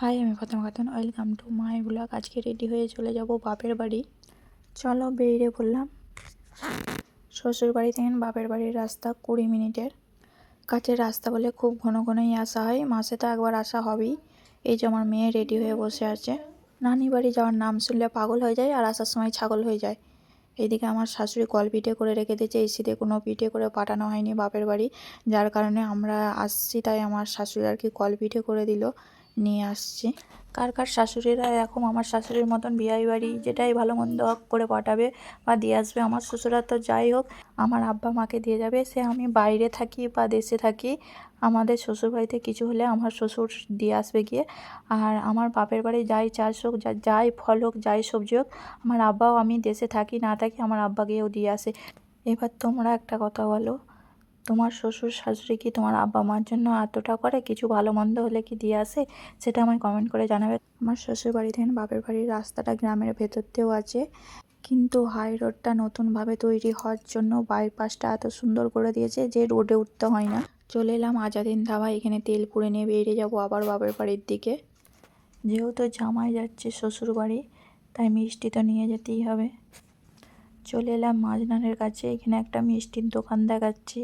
High, আমি Fatema Khatun. Welcome to my blog. আজকে ready হয়ে চলে যাব বাপের বাড়ি। চলো বেরিয়ে পড়লাম। শ্বশুর বাড়ি থেকে বাপের বাড়ির রাস্তা 20 মিনিটের কাছের রাস্তা বলে খুব ঘন ঘনই আসা হয়, মাসে তো একবার আসা হবেই। এই যে আমার মেয়ে রেডি হয়ে বসে আছে। নানি বাড়ি যাওয়ার নাম শুনলে পাগল হয়ে যায় আর আসার সময় ছাগল হয়ে যায়। এইদিকে আমার শাশুড়ি কল পিঠে করে রেখে দিয়েছে। এই শীতে কোনো পিঠে করে পাঠানো হয়নি বাপের বাড়ি, যার কারণে আমরা আসছি। তাই আমার শাশুড়ি আর কি কল পিঠে করে দিল, নিয়ে আসছি। কার কার শাশুড়িরা এরকম আমার শাশুড়ির মতন বিয়ে বাড়ি যেটাই ভালো মন্দ করে পাঠাবে বা দিয়ে আসবে। আমার শ্বশুরা তো যাই হোক আমার আব্বা মাকে দিয়ে যাবে, সে আমি বাইরে থাকি বা দেশে থাকি, আমাদের শ্বশুরবাড়িতে কিছু হলে আমার শ্বশুর দিয়ে আসবে গিয়ে। আর আমার বাপের বাড়ি যাই চাষ হোক, যাই ফল হোক, যাই সবজি হোক, আমার আব্বাও, আমি দেশে থাকি না থাকি, আমার আব্বা গিয়েও দিয়ে আসে। এবার তোমরা একটা কথা বলো, তোমার শ্বশুর শাশুড়ি কি তোমার আব্বা মার জন্য এতটা করে? কিছু ভালো মন্দ হলে কি দিয়ে আসে? সেটা আমায় কমেন্ট করে জানাবে। আমার শ্বশুর বাড়ি থেকে বাপের বাড়ির রাস্তাটা গ্রামের ভেতরতেও আছে, কিন্তু হাই রোডটা নতুনভাবে তৈরি হওয়ার জন্য বাইপাসটা এত সুন্দর করে দিয়েছে যে রোডে উঠতে হয় না। চলে এলাম আজাদিন ধাবা। এখানে তেল পুড়ে নিয়ে বেরিয়ে যাবো আবার বাপের বাড়ির দিকে। যেহেতু জামাই যাচ্ছে শ্বশুর বাড়ি, তাই মিষ্টি তো নিয়ে যেতেই হবে। চলে এলাম মাঝনানের কাছে। এখানে একটা মিষ্টির দোকান দেখাচ্ছি।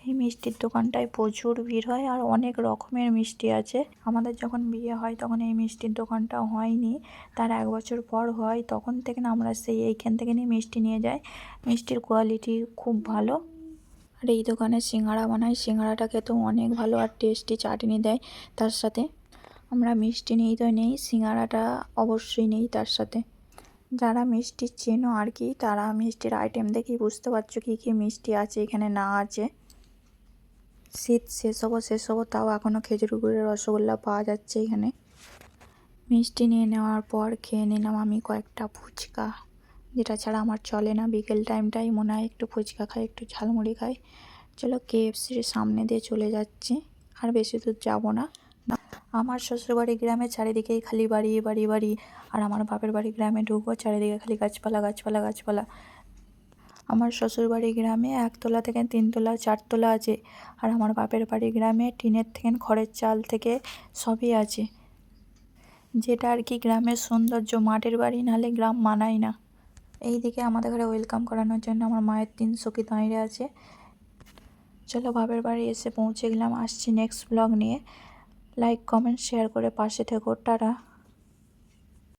এই মিষ্টির দোকানটায় প্রচুর ভিড় হয় আর অনেক রকমের মিষ্টি আছে। আমাদের যখন বিয়ে হয় তখন এই মিষ্টির দোকানটা হয়নি, তার 1 বছর পর হয়। তখন থেকে না আমরা এইখান থেকে নিয়ে মিষ্টি নিয়ে যাই। মিষ্টির কোয়ালিটি খুব ভালো। আর এই দোকানে সিঙ্গাড়া বানায়, সিঙ্গাড়াটা খেতেও অনেক ভালো আর টেস্টি। চাটনি দেয় তার সাথে। আমরা মিষ্টি নিই তো নেই, সিঙ্গাড়াটা অবশ্যই নেই তার সাথে। যারা মিষ্টি চেনো আর কি, তারা মিষ্টির আইটেম দেখেই বুঝতে পারছো কী কী মিষ্টি আছে এখানে না আছে। শীত শেষ হবো তাও এখনও খেজুর গুড়ের রসগোল্লা পাওয়া যাচ্ছে এখানে। মিষ্টি নিয়ে নেওয়ার পর খেয়ে নিলাম আমি কয়েকটা ফুচকা, যেটা ছাড়া আমার চলে না। বিকেল টাইমটাই মনে হয় একটু ফুচকা খাই, একটু ঝালমুড়ি খাই। চলো KFCর সামনে দিয়ে চলে যাচ্ছি, আর বেশি দূর যাবো না। আমার শ্বশুরবাড়ি গ্রামে চারিদিকেই খালি বাড়ি বাড়ি বাড়ি, আর আমার বাপের বাড়ি গ্রামে ঢুকবো চারিদিকে খালি গাছপালা গাছপালা গাছপালা। আমার শ্বশুরবাড়ি গ্রামে 1 তলা থেকে 3 তলা 4 তলা আছে, আর আমার বাপের বাড়ি গ্রামে টিনের থেকে খড়ের চাল থেকে সবই আছে, যেটা আর কি গ্রামের সৌন্দর্য। মাটির বাড়ি নাহলে গ্রাম মানায় না। এইদিকে আমাদের ঘরে ওয়েলকাম করানোর জন্য আমার মায়ের 3 সখী দাঁড়িয়ে আছে। চলো বাপের বাড়ি এসে পৌঁছে গেলাম। আসছি নেক্সট ব্লগ নিয়ে। লাইক কমেন্ট শেয়ার করে পাশে থেকো। টাটা।